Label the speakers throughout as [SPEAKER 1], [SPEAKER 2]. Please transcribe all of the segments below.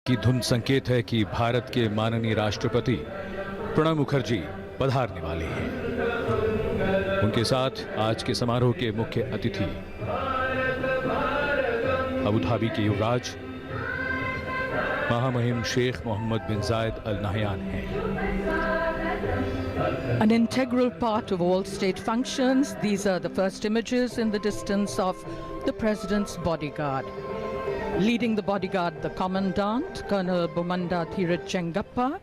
[SPEAKER 1] की धुन संकेत है कि भारत के माननीय राष्ट्रपति प्रणब मुखर्जी पधारने वाले हैं। उनके साथ आज के समारोह के मुख्य अतिथि अबू धाबी के युवराज महामहिम शेख मोहम्मद बिन जायद अल नहयान हैं।
[SPEAKER 2] An integral part of all state functions, these are the first images in the distance of the President's bodyguard. Leading the bodyguard, the Commandant, Colonel Bomanda Thirat Chengappa,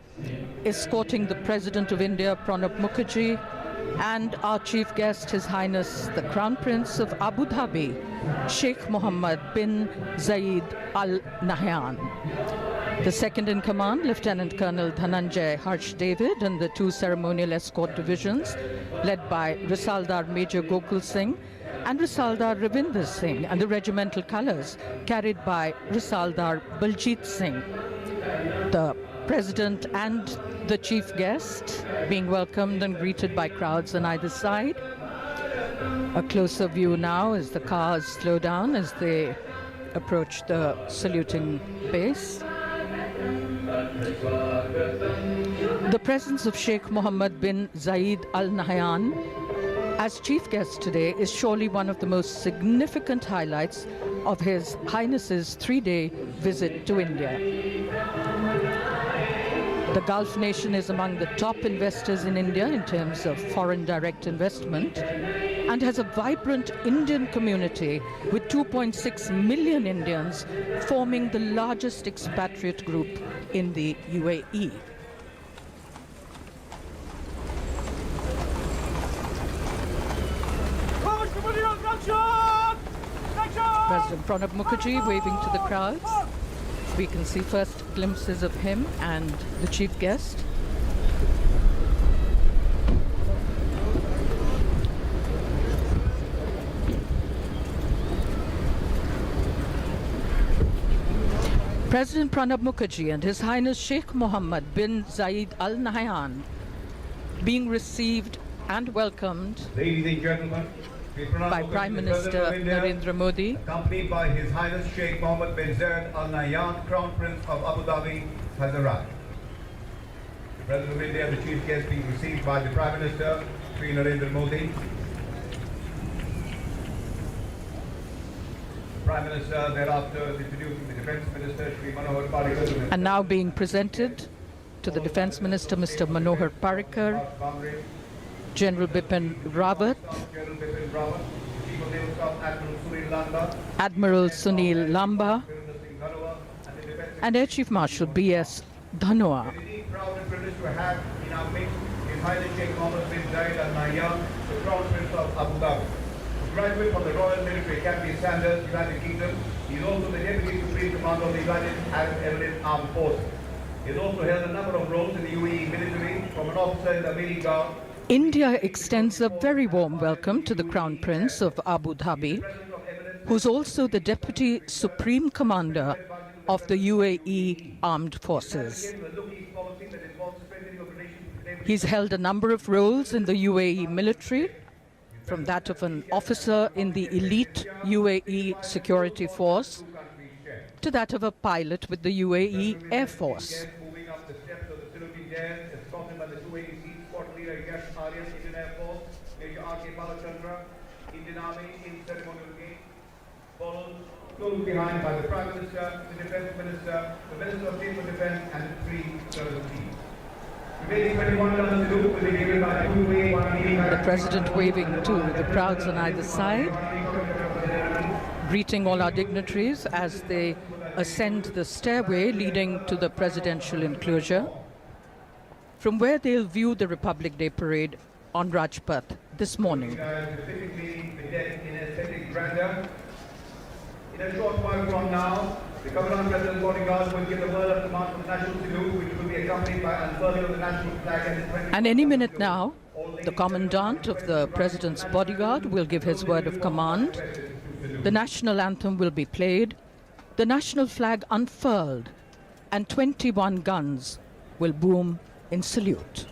[SPEAKER 2] escorting the President of India, Pranab Mukherjee, and our chief guest, His Highness the Crown Prince of Abu Dhabi, Sheikh Mohammed bin Zayed Al Nahyan. The second in command, Lieutenant Colonel Dhananjay Harsh David, and the two ceremonial escort divisions led by Risaldar Major Gokul Singh and Risaldar Ravinder Singh, and the regimental colours carried by Risaldar Baljit Singh. The President and the chief guest being welcomed and greeted by crowds on either side. A closer view now as the cars slow down as they approach the saluting base. The presence of Sheikh Mohammed bin Zayed Al Nahyan as chief guest today is surely one of the most significant highlights of His Highness's 3-day visit to India. The Gulf nation is among the top investors in India in terms of foreign direct investment and has a vibrant Indian community with 2.6 million Indians, forming the largest expatriate group in the UAE. President Pranab Mukherjee waving to the crowds. We can see first glimpses of him and the chief guest. President Pranab Mukherjee and His Highness Sheikh Mohammed bin Zayed Al Nahyan being received and welcomed by Prime Minister Narendra Modi,
[SPEAKER 3] accompanied by His Highness Sheikh Mohammed bin Zayed Al Nahyan, Crown Prince of Abu Dhabi, has arrived. The President of India and the chief guest being received by the Prime Minister, Sri Narendra Modi. The Prime Minister thereafter introducing the Defence Minister, Sri Manohar Parrikar.
[SPEAKER 2] And now being presented to the Defence Minister, Mr. Manohar Parrikar, General Bipin Rawat, Admiral Sunil Lamba, and Air Chief Marshal B.S. Dhanoa.
[SPEAKER 3] It is proud and privileged to have in our midst His Highness Sheikh Mohammed bin Zayed Al Nahyan, the Crown Prince of Abu Dhabi. A graduate from the Royal Military Academy Sandhurst, United Kingdom, he is also the Deputy Supreme Commander of the United Arab Emirates Armed Forces. He has also held a number of roles in the UAE military, from an officer in the Army Guard.
[SPEAKER 2] India extends a very warm welcome to the Crown Prince of Abu Dhabi, who's also the Deputy Supreme Commander of the UAE Armed Forces. He's held a number of roles in the UAE military, from that of an officer in the elite UAE security force to that of a pilot with the UAE Air Force.
[SPEAKER 3] Moving up the steps of the saluting dais, escorted by the 286 Squad Leader Yash Arya, Indian Air Force, Major R.K. Balachandra, Indian Army in ceremonial gate, followed close behind by the Prime Minister, the Defence Minister, the Minister of State for Defence, and the three service chiefs.
[SPEAKER 2] The President waving to the crowds on either side, greeting all our dignitaries as they ascend the stairway leading to the presidential enclosure, from where they'll view the Republic Day parade on Rajpath this morning.
[SPEAKER 3] In a short while from now, the Commandant President's bodyguard will give the word of command for the national salute, which will be accompanied by unfurling of the national flag
[SPEAKER 2] And any minute now, the Commandant of the President's bodyguard will give his word of command. The national anthem will be played, the national flag unfurled, and 21 guns will boom in salute.